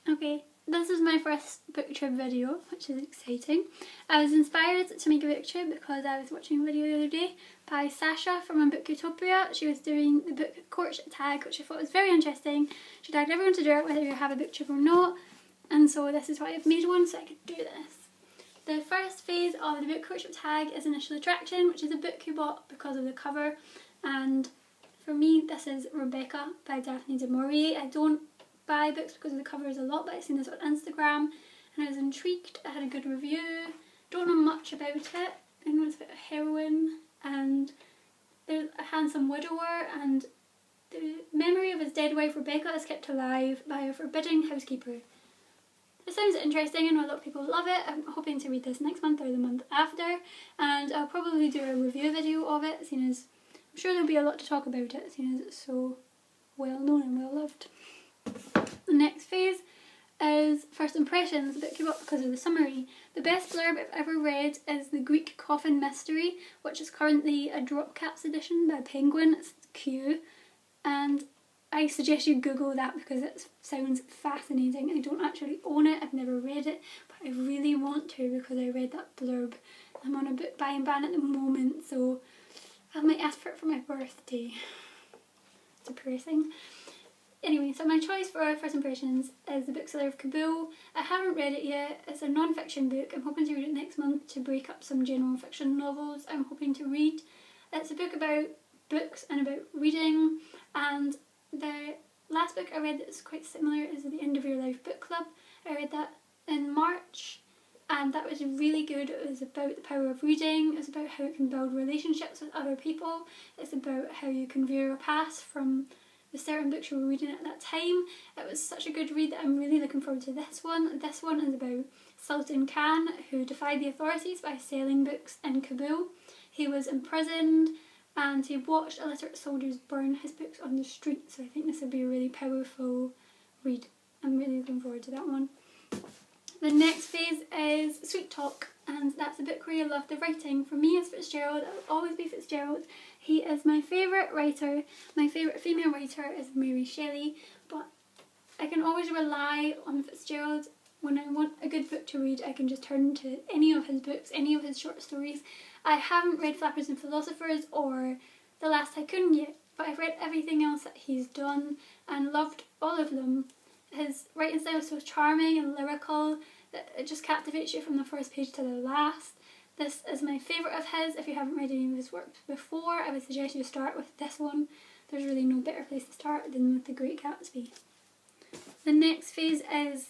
Okay, this is my first book trip video, which is exciting. I was inspired to make a book trip because I was watching a video the other day by Sasha from Book Utopia. She was doing the book Courtship Tag, which I thought was very interesting. She tagged everyone to do it, whether you have a book trip or not, and so this is why I've made one, so I could do this. The first phase of the book Courtship Tag is Initial Attraction, which is a book you bought because of the cover, and for me this is Rebecca by Daphne du Maurier. I don't buy books because of the covers a lot, but I've seen this on Instagram and I was intrigued. I had a good review. Don't know much about it. I know it's about a heroine and there's a handsome widower, and the memory of his dead wife Rebecca is kept alive by a forbidding housekeeper. It sounds interesting. I know a lot of people love it. I'm hoping to read this next month or the month after, and I'll probably do a review video of it, seeing as I'm sure there'll be a lot to talk about it, seeing as it's so well known and well loved. The next phase is First Impressions, a book you bought because of the summary. The best blurb I've ever read is The Greek Coffin Mystery, which is currently a drop caps edition by Penguin. It's Q, and I suggest you Google that because it sounds fascinating. I don't actually own it, I've never read it, but I really want to because I read that blurb. I'm on a book buying ban at the moment, so I might ask for it for my birthday. It's depressing. Anyway, so my choice for First Impressions is The Bookseller of Kabul. I haven't read it yet. It's a non-fiction book. I'm hoping to read it next month to break up some general fiction novels I'm hoping to read. It's a book about books and about reading, and the last book I read that's quite similar is The End of Your Life Book Club. I read that in March and that was really good. It was about the power of reading, it's about how it can build relationships with other people, it's about how you can view your past from the certain books you were reading at that time. It was such a good read that I'm really looking forward to this one. This one is about Sultan Khan, who defied the authorities by selling books in Kabul. He was imprisoned and he watched illiterate soldiers burn his books on the street, so I think this will be a really powerful read. I'm really looking forward to that one. The next phase is Sweet Talk, and that's a book where you love the writing. For me it's Fitzgerald. It will always be Fitzgerald. He is my favourite writer. My favourite female writer is Mary Shelley, but I can always rely on Fitzgerald. When I want a good book to read, I can just turn to any of his books, any of his short stories. I haven't read Flappers and Philosophers or The Last Tycoon yet, but I've read everything else that he's done and loved all of them. His writing style is so charming and lyrical that it just captivates you from the first page to the last. This is my favourite of his. If you haven't read any of his works before, I would suggest you start with this one. There's really no better place to start than with The Great Gatsby. The next phase is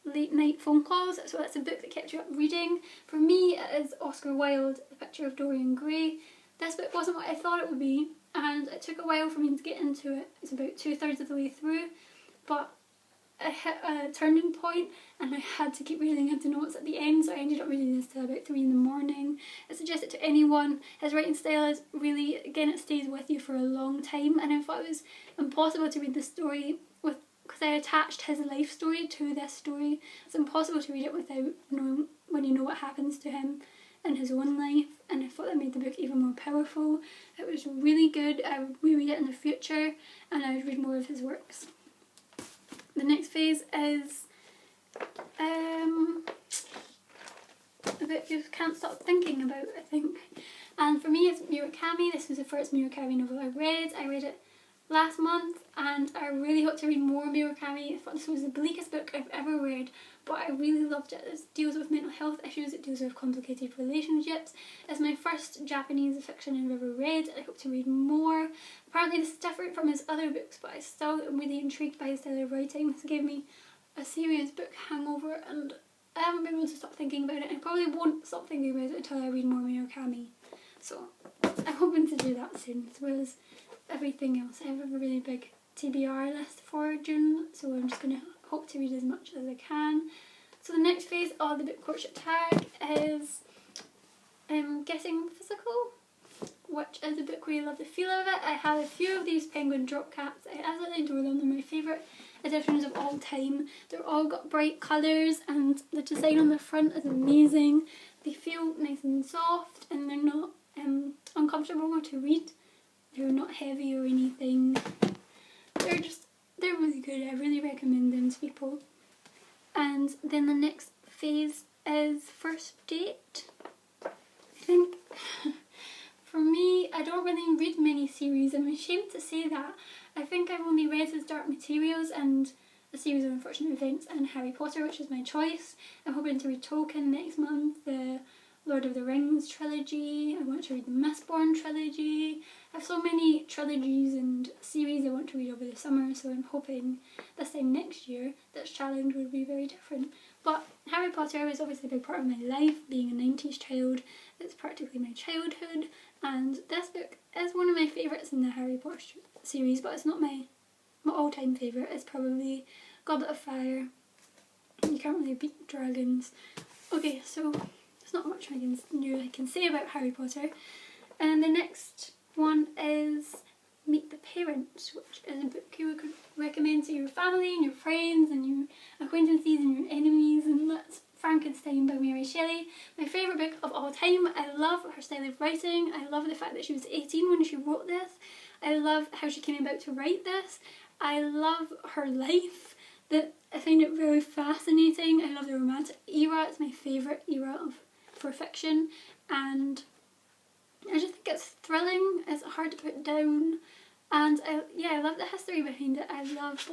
Late Night Phone Calls, so that's a book that kept you up reading. For me it is Oscar Wilde, The Picture of Dorian Gray. This book wasn't what I thought it would be, and it took a while for me to get into it. It's about 2/3 of the way through, but I hit a turning point and I had to keep reading. I had to know what's at the end, so I ended up reading this till about 3 in the morning. I suggest it to anyone. His writing style is really, again, it stays with you for a long time, and I thought it was impossible to read the story because I attached his life story to this story. It's impossible to read it without knowing when you know what happens to him in his own life, and I thought that made the book even more powerful. It was really good. I would reread it in the future and I would read more of his works. The next phase is a book you can't stop thinking about, I think. And for me it's Murakami. This was the first Murakami novel I read. I read it last month and I really hope to read more Murakami. I thought this was the bleakest book I've ever read, but I really loved it. It deals with mental health issues, it deals with complicated relationships. It's my first Japanese fiction I've ever read. I hope to read more. Apparently this is different from his other books, but I still am really intrigued by his style of writing. This gave me a serious book hangover and I haven't been able to stop thinking about it. I probably won't stop thinking about it until I read more Murakami. So I'm hoping to do that soon, as well as everything else. I have a really big TBR list for June, so I'm just going to hope to read as much as I can. So the next phase of the book Courtship Tag is Getting Physical, which is a book where you love the feel of it. I have a few of these Penguin drop caps. I absolutely adore them. They're my favourite editions of all time. They're all got bright colours and the design on the front is amazing. They feel nice and soft and they're not uncomfortable to read. They're not heavy or anything. They're just they're really good. I really recommend them to people. And then the next phase is first date. I think for me, I don't really read many series. I'm ashamed to say that. I think I've only read his Dark Materials and A Series of Unfortunate Events and Harry Potter, which is my choice. I'm hoping to read Tolkien next month, the Lord of the Rings trilogy. I want to read the Mistborn trilogy. I have so many trilogies and series I want to read over the summer, so I'm hoping this time next year this challenge would be very different. But Harry Potter was obviously a big part of my life, being a 90s child. It's practically my childhood, and this book is one of my favourites in the Harry Potter series, but it's not my all-time favourite. It's probably Goblet of Fire. You can't really beat dragons. Okay, so there's not much new I can say about Harry Potter. And the next one is Meet the Parents, which is a book you could recommend to your family and your friends and your acquaintances and your enemies, and that's Frankenstein by Mary Shelley. My favourite book of all time. I love her style of writing. I love the fact that she was 18 when she wrote this. I love how she came about to write this. I love her life. I find it very fascinating. I love the romantic era. It's my favourite era for fiction, and I just think it's thrilling. It's hard to put down, and I love the history behind it. I love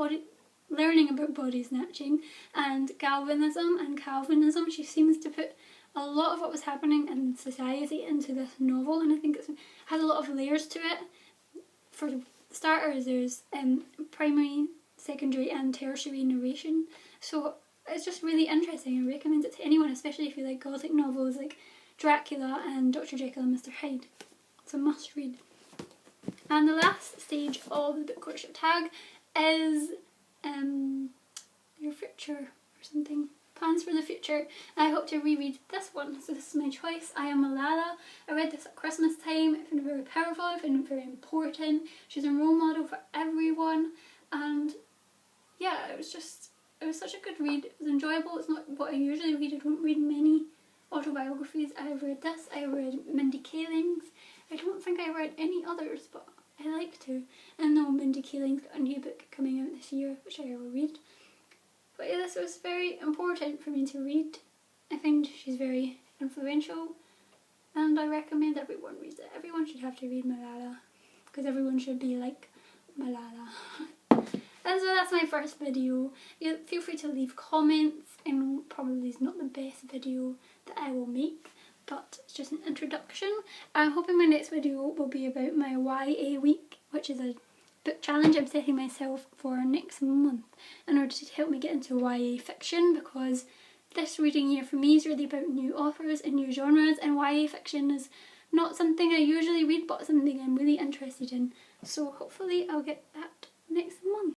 learning about body snatching and Galvanism and Calvinism. She seems to put a lot of what was happening in society into this novel, and I think it has a lot of layers to it. For starters, there's primary, secondary and tertiary narration, so it's just really interesting. I recommend it to anyone, especially if you like gothic novels like Dracula and Dr. Jekyll and Mr. Hyde. It's a must read. And the last stage of the book Courtship Tag is your future or something. Plans for the future. I hope to reread this one, so this is my choice. I Am Malala. I read this at Christmas time. I found it very powerful, I found it very important. She's a role model for everyone, and yeah, it was such a good read. It was enjoyable. It's not what I usually read. I don't read many autobiographies. I read this, I read Mindy Kaling's. I don't think I read any others, but I like to. And now Mindy Kaling's got a new book coming out this year, which I will read. But yeah, this was very important for me to read. I find she's very influential, and I recommend everyone reads it. Everyone should have to read Malala, because everyone should be like Malala. And so that's my first video. Feel free to leave comments. I know probably it's not the best video that I will make, but it's just an introduction. I'm hoping my next video will be about my YA week, which is a book challenge I'm setting myself for next month in order to help me get into YA fiction, because this reading year for me is really about new authors and new genres, and YA fiction is not something I usually read, but something I'm really interested in. So hopefully I'll get that next month.